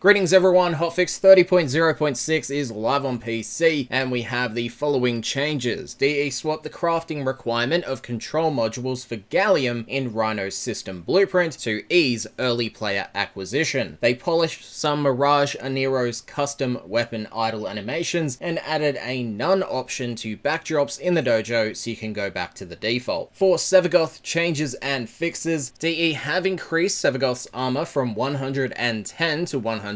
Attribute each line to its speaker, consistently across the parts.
Speaker 1: Greetings everyone, Hotfix 30.0.6 is live on PC, and we have the following changes. DE swapped the crafting requirement of control modules for Gallium in Rhino's system blueprint to ease early player acquisition. They polished some Mirage Anero's custom weapon idle animations and added a none option to backdrops in the dojo so you can go back to the default. For Sevagoth changes and fixes, DE have increased Sevagoth's armor from 110 to 150,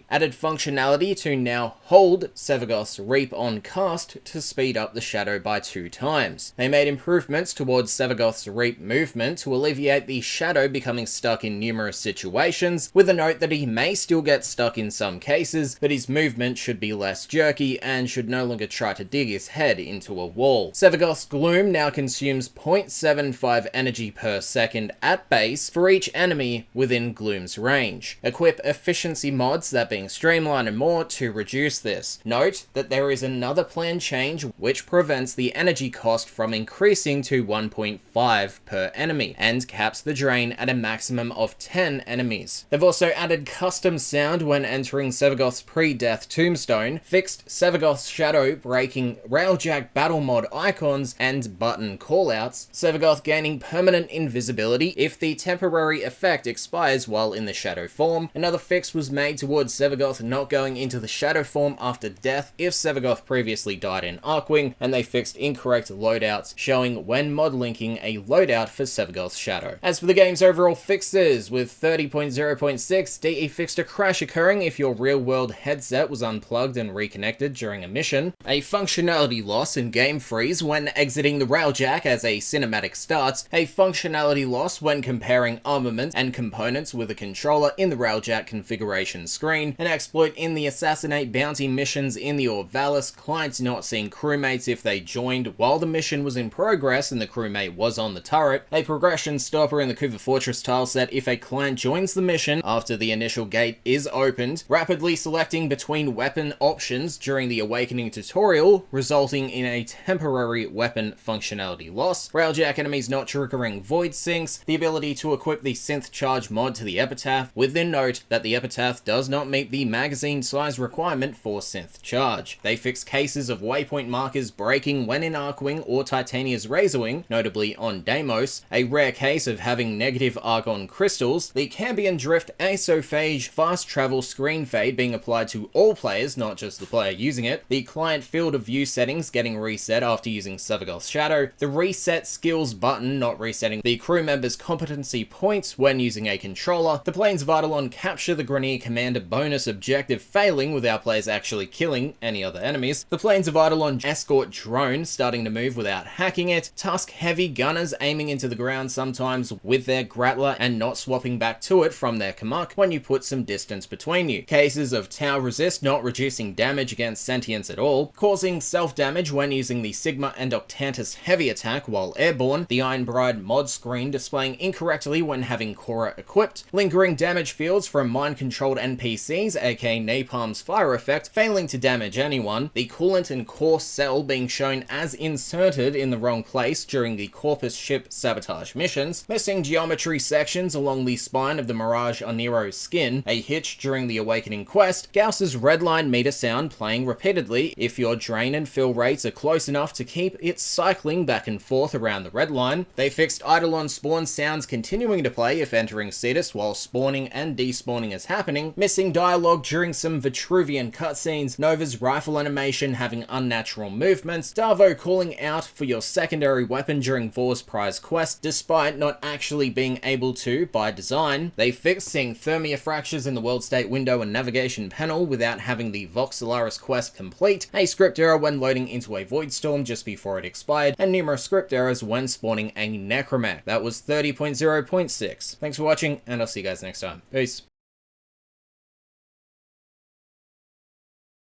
Speaker 1: added functionality to now hold Sevagoth's Reap on cast to speed up the shadow by 2 times. They made improvements towards Sevagoth's Reap movement to alleviate the shadow becoming stuck in numerous situations, with a note that he may still get stuck in some cases, but his movement should be less jerky and should no longer try to dig his head into a wall. Sevagoth's Gloom now consumes 0.75 energy per second at base for each enemy within Gloom's range. Equip efficiency mods that being streamlined and more to reduce this. Note that there is another planned change which prevents the energy cost from increasing to 1.5 per enemy and caps the drain at a maximum of 10 enemies. They've also added custom sound when entering Sevagoth's pre-death tombstone, fixed Sevagoth's shadow breaking railjack battle mod icons and button callouts, Sevagoth gaining permanent invisibility if the temporary effect expires while in the shadow form. Another fix was made towards Sevagoth not going into the shadow form after death if Sevagoth previously died in Arcwing, and they fixed incorrect loadouts showing when mod linking a loadout for Sevagoth's shadow. As for the game's overall fixes, with 30.0.6, DE fixed a crash occurring if your real-world headset was unplugged and reconnected during a mission, a functionality loss and game freeze when exiting the railjack as a cinematic starts, a functionality loss when comparing armament and components with a controller in the railjack configuration screen, an exploit in the assassinate bounty missions in the Orvalis, clients not seeing crewmates if they joined while the mission was in progress and the crewmate was on the turret, a progression stopper in the Kuva Fortress tileset if a client joins the mission after the initial gate is opened, rapidly selecting between weapon options during the Awakening tutorial, resulting in a temporary weapon functionality loss, railjack enemies not triggering void sinks, the ability to equip the synth charge mod to the epitaph, with the note that the epitaph does not meet the magazine size requirement for synth charge. They fixed cases of waypoint markers breaking when in Arcwing or Titania's Razorwing, notably on Deimos, a rare case of having negative argon crystals, the Cambion Drift Asophage fast travel screen fade being applied to all players, not just the player using it, the client field of view settings getting reset after using Sevagoth's shadow, the reset skills button not resetting the crew member's competency points when using a controller, the planes vital on capture the Grenier Commander bonus objective failing without players actually killing any other enemies, the planes of Eidolon escort drone starting to move without hacking it, Tusk heavy gunners aiming into the ground sometimes with their Grattler and not swapping back to it from their Kamuk when you put some distance between you, cases of Tau resist not reducing damage against sentients at all, causing self-damage when using the Sigma and Octantis heavy attack while airborne, the Iron Bride mod screen displaying incorrectly when having Korra equipped, lingering damage fields from mind-controlled NPCs, aka Napalm's fire effect, failing to damage anyone, the coolant and core cell being shown as inserted in the wrong place during the Corpus ship sabotage missions, missing geometry sections along the spine of the Mirage Anero's skin, a hitch during the Awakening quest, Gauss's redline meter sound playing repeatedly if your drain and fill rates are close enough to keep it cycling back and forth around the red line. They fixed Eidolon spawn sounds continuing to play if entering Cetus while spawning and despawning is happening, missing dialogue during some Vitruvian cutscenes, Nova's rifle animation having unnatural movements, Darvo calling out for your secondary weapon during Vor's prize quest despite not actually being able to by design. They fixed seeing Thermia fractures in the world state window and navigation panel without having the Voxelaris quest complete, a script error when loading into a Void Storm just before it expired, and numerous script errors when spawning a Necromech. That was 30.0.6. Thanks for watching, and I'll see you guys next time. Peace.